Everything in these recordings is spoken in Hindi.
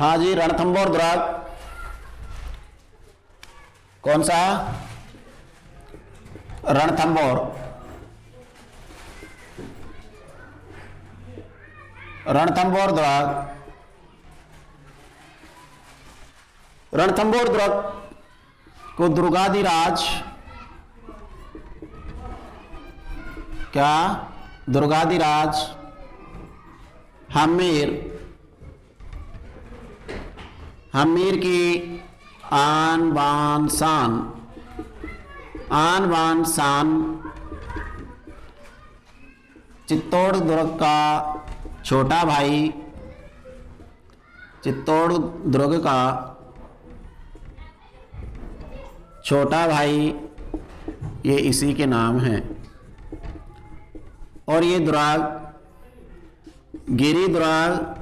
हाँ जी, रणथंभौर दुर्ग कौन सा? रणथंभौर। रणथंभौर दुर्ग, रणथंभौर दुर्ग को दुर्गाधिराज, क्या? दुर्गाधिराज हमीर की आन बान शान चित्तौड़ दुर्ग का छोटा भाई, चित्तौड़ दुर्ग का छोटा भाई, ये इसी के नाम है। और ये दुर्ग गिरी दुर्ग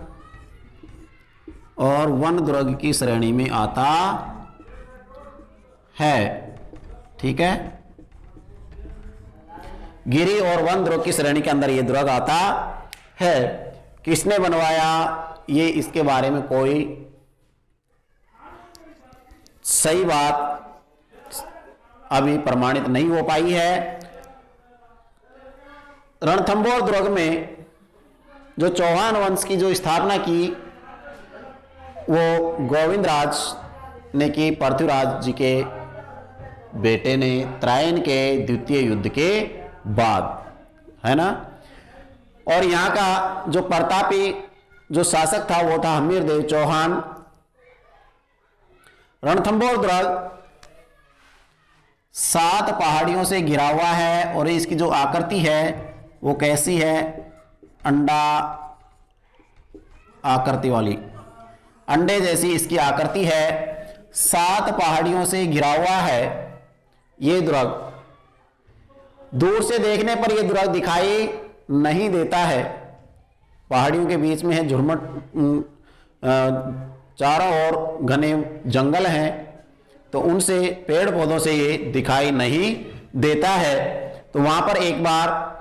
और वन दुर्ग की श्रेणी में आता है। ठीक है, गिरी और वन दुर्ग की श्रेणी के अंदर ये दुर्ग आता है। किसने बनवाया ये, इसके बारे में कोई सही बात अभी प्रमाणित नहीं हो पाई है। रणथंभौर दुर्ग में जो चौहान वंश की जो स्थापना की वो गोविंदराज ने की, पृथ्वीराज जी के बेटे ने, त्रायन के द्वितीय युद्ध के बाद, है ना। और यहाँ का जो प्रतापी जो शासक था वो था हमीरदेव चौहान। रणथंभौर दुर्ग 7 पहाड़ियों से घिरा हुआ है और इसकी जो आकृति है वो कैसी है? अंडा आकृति वाली, अंडे जैसी इसकी आकृति है। 7 पहाड़ियों से घिरा हुआ है ये दुर्ग। दूर से देखने पर यह दुर्ग दिखाई नहीं देता है, पहाड़ियों के बीच में है, झुरमट, चारों ओर घने जंगल हैं, तो उनसे पेड़ पौधों से ये दिखाई नहीं देता है। तो वहां पर एक बार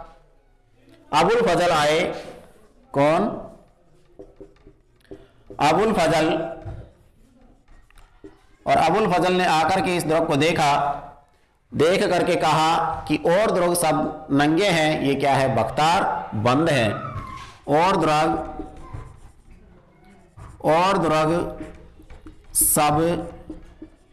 अबुल फजल आए। कौन? अबुल फजल। और अबुल फजल ने आकर के इस दुर्ग को देखा, देख करके कहा कि और दुर्ग सब नंगे हैं, ये क्या है? बख्तार बंद है। और दुर्ग सब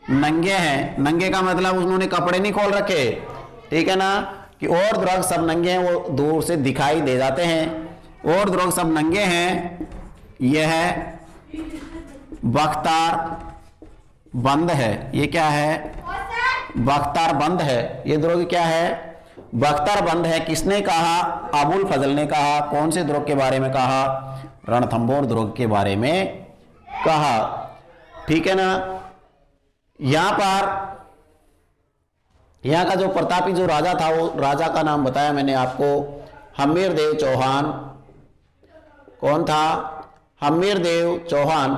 नंगे हैं। नंगे का मतलब उन्होंने कपड़े नहीं खोल रखे, ठीक है ना, कि और दुर्ग सब नंगे हैं, वो दूर से दिखाई दे जाते हैं। और दुर्ग सब नंगे हैं, यह है बख्तार बंद है। ये क्या है? बख्तार बंद है। ये दुर्ग क्या है? बख्तार बंद है। किसने कहा? अबुल फजल ने कहा। कौन से दुर्ग के बारे में कहा? रणथंभौर दुर्ग के बारे में कहा, ठीक है ना। यहां पर यहाँ का जो प्रतापी जो राजा था, वो राजा का नाम बताया मैंने आपको, हमीरदेव चौहान। कौन था? हमीरदेव चौहान।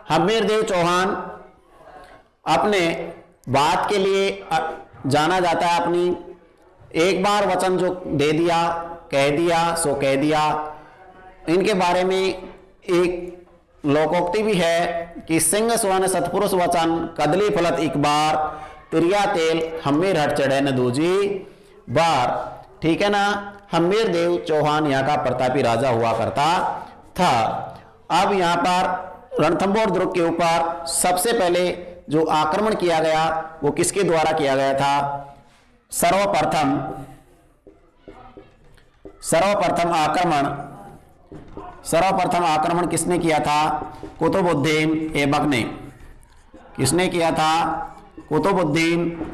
हमीरदेव चौहान अपने बात के लिए जाना जाता है। अपनी एक बार वचन जो दे दिया, कह दिया सो कह दिया। इनके बारे में एक लोकोक्ति भी है कि सिंह सुवन सतपुरुष वचन, कदली फलत एक बार, तिरिया तेल हमीर हट चढ़े न दूजी बार। ठीक है ना। हमीरदेव चौहान यहाँ का प्रतापी राजा हुआ करता था। अब यहाँ पर रणथंभौर दुर्ग के ऊपर सबसे पहले जो आक्रमण किया गया वो किसके द्वारा किया गया था? सर्वप्रथम आक्रमण किसने किया था? कुतुबुद्दीन ऐबक ने। किसने किया था? कुतुबुद्दीन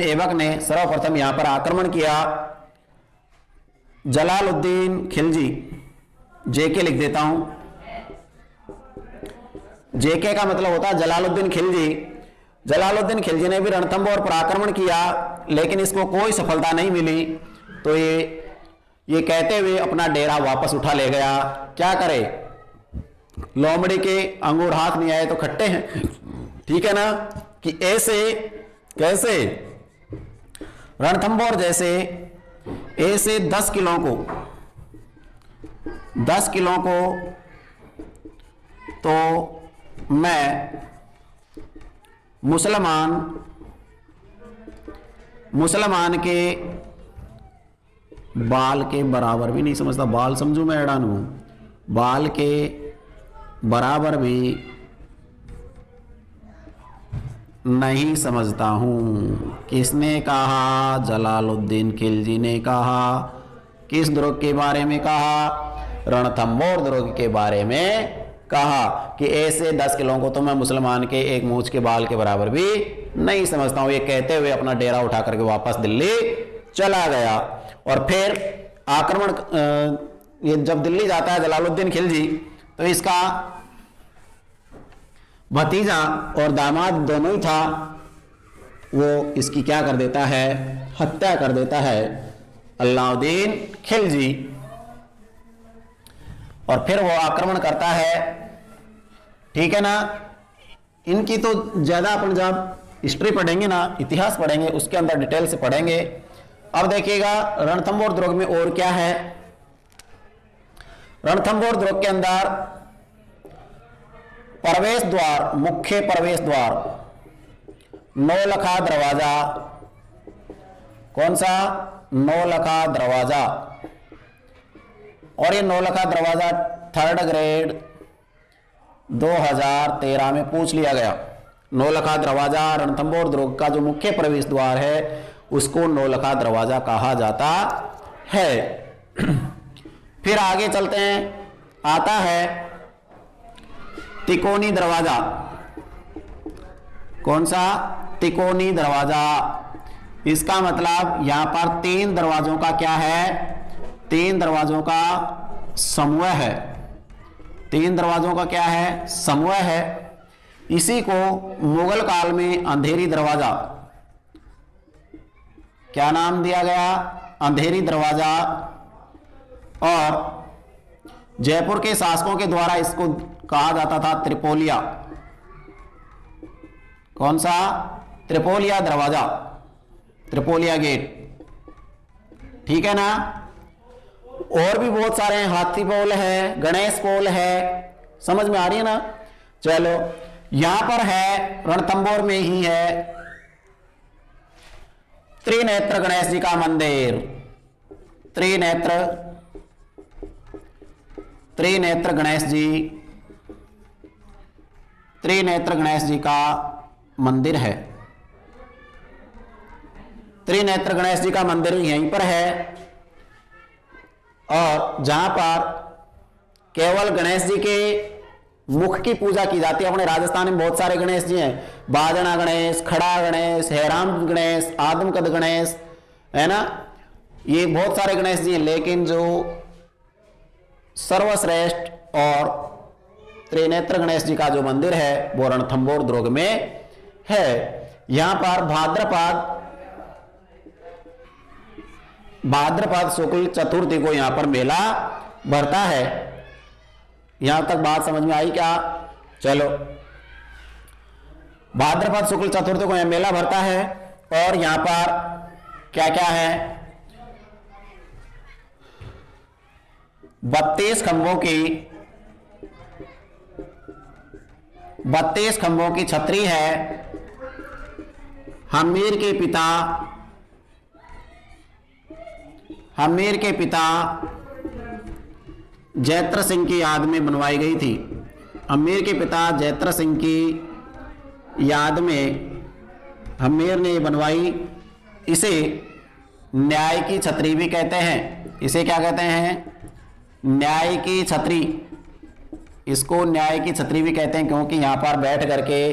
ऐबक ने सर्वप्रथम यहां पर आक्रमण किया। जलालुद्दीन खिलजी, जेके लिख देता हूं, जेके का मतलब होता है जलालुद्दीन खिलजी। जलालुद्दीन खिलजी ने भी रणथंभौर पर आक्रमण किया, लेकिन इसको कोई सफलता नहीं मिली। तो ये कहते हुए अपना डेरा वापस उठा ले गया। क्या करे, लोमड़ी के अंगूर हाथ नहीं आए तो खट्टे हैं, ठीक है ना। कि ऐसे कैसे रणथंभौर जैसे ऐसे 10 किलों को 10 किलो को तो मैं मुसलमान के बाल के बराबर भी नहीं समझता। बाल समझू मैं हैरान हूं। बाल के बराबर भी नहीं समझता हूं। किसने कहा? जलालुद्दीन खिलजी ने कहा। किस दुर्ग के बारे में कहा? रणथंभौर दुर्ग के बारे में कहा कि ऐसे 10 किलो को तो मैं मुसलमान के एक मूंछ के बाल के बराबर भी नहीं समझता हूं। ये कहते हुए अपना डेरा उठा करके वापस दिल्ली चला गया। और फिर आक्रमण, ये जब दिल्ली जाता है जलालुद्दीन खिलजी, तो इसका भतीजा और दामाद दोनों ही था, वो इसकी क्या कर देता है? हत्या कर देता है, अलाउद्दीन खिलजी। और फिर वो आक्रमण करता है। ठीक है ना। इनकी तो ज्यादा अपन जब हिस्ट्री पढ़ेंगे ना, इतिहास पढ़ेंगे, उसके अंदर डिटेल से पढ़ेंगे। अब देखिएगा रणथंभौर दुर्ग में और क्या है। रणथंभौर दुर्ग के अंदर प्रवेश द्वार, मुख्य प्रवेश द्वार, नौलखा दरवाजा। कौन सा? नौलखा दरवाजा। और ये नौलखा दरवाजा 3rd ग्रेड 2013 में पूछ लिया गया। नौलखा दरवाजा रणथंभौर दुर्ग का जो मुख्य प्रवेश द्वार है उसको नौलखा दरवाजा कहा जाता है। फिर आगे चलते हैं। आता है तिकोनी दरवाजा। कौन सा? तिकोनी दरवाजा। इसका मतलब यहां पर 3 दरवाजों का क्या है? 3 दरवाजों का समूह है। 3 दरवाजों का क्या है? समूह है। इसी को मुगल काल में अंधेरी दरवाजा, क्या नाम दिया गया? अंधेरी दरवाजा। और जयपुर के शासकों के द्वारा इसको कहा जाता था त्रिपोलिया। कौन सा? त्रिपोलिया दरवाजा, त्रिपोलिया गेट। ठीक है ना। और भी बहुत सारे हैं। हाथी पोल है, गणेश पोल है। समझ में आ रही है ना। चलो, यहां पर है रणथंभौर में ही है त्रिनेत्र गणेश जी का मंदिर। त्रिनेत्र गणेश जी, त्रिनेत्र गणेश जी का मंदिर है। त्रिनेत्र गणेश जी का मंदिर यहीं पर है। और जहां पर केवल गणेश जी के मुख की पूजा की जाती है। अपने राजस्थान में बहुत सारे गणेश जी हैं। बाजना गणेश, खड़ा गणेश, हैराम गणेश, आदमकद गणेश, है ना। ये बहुत सारे गणेश जी हैं। लेकिन जो सर्वश्रेष्ठ और त्रिनेत्र गणेश जी का जो मंदिर है वो रणथंभौर दुर्ग में है। यहां पर भाद्रपद शुक्ल चतुर्थी को यहां पर मेला भरता है। यहां तक बात समझ में आई क्या? चलो, भाद्रपद शुक्ल चतुर्थी को यहां मेला भरता है। और यहां पर क्या क्या है? 32 खंभों की छतरी है। हमीर के पिता जैत्र सिंह की याद में बनवाई गई थी। हमीर के पिता जैत्र सिंह की याद में हमीर ने बनवाई। इसे न्याय की छतरी भी कहते हैं। इसे क्या कहते हैं? न्याय की छतरी। इसको न्याय की छतरी भी कहते हैं क्योंकि यहां पर बैठ करके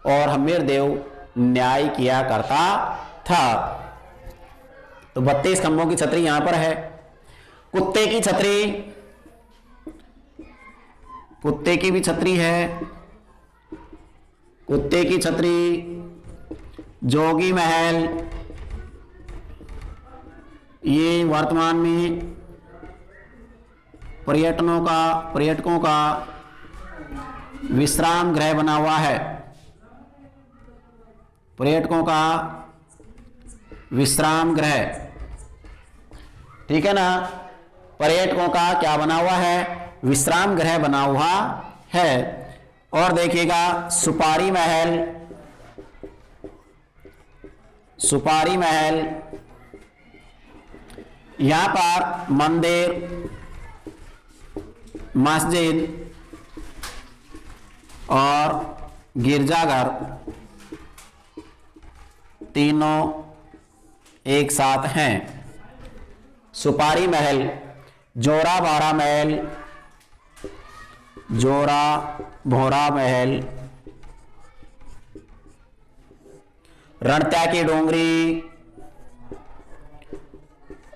और हमीर देव न्याय किया करता था। तो 32 खंभों की छतरी यहां पर है। कुत्ते की छतरी, कुत्ते की भी छतरी है। कुत्ते की छतरी, जोगी महल, ये वर्तमान में पर्यटकों का विश्राम गृह बना हुआ है। पर्यटकों का विश्राम गृह, ठीक है ना। पर्यटकों का क्या बना हुआ है, विश्राम गृह बना हुआ है। और देखिएगा सुपारी महल, सुपारी महल, यहां पर मंदिर, मस्जिद और गिरजाघर तीनों एक साथ हैं। सुपारी महल, जोरा भोरा महल, जोरा भोरा महल, रणत्या डोंगरी,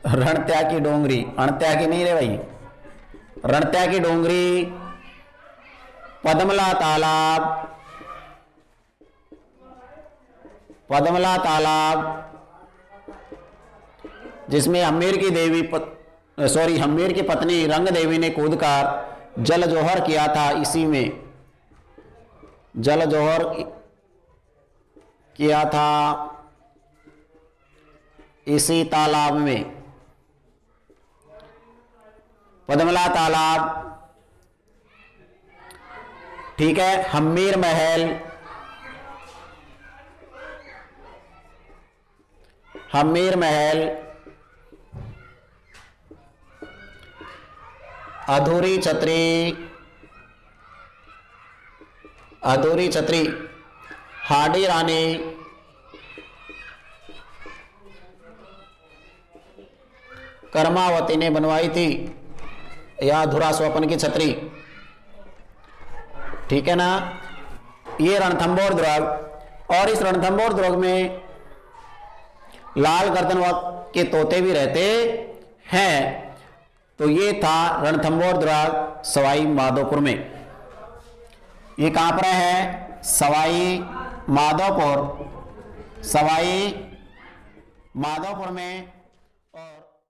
रणत्या की डोंगरी, अणत्या की नहीं रे भाई, रणत्या की डोंगरी, पद्मला तालाब, पद्मला तालाब जिसमें हम्मीर की देवी हम्मीर की पत्नी रंग देवी ने कूदकर जल जोहर किया था, इसी में जल जोहर किया था इसी तालाब में, पद्मला तालाब। ठीक है, हम्मीर महल, हम्मीर महल, अधूरी छतरी, अधूरी छतरी, हाडी रानी, कर्मावती ने बनवाई थी, या अधूरा स्वप्न की छतरी। ठीक है ना। ये रणथंभौर दुर्ग, और इस रणथंभौर दुर्ग में लाल गर्दन के तोते भी रहते हैं। तो ये था रणथंभौर दुर्ग सवाई माधोपुर में। ये कहां पर है, सवाई माधोपुर, सवाई माधोपुर में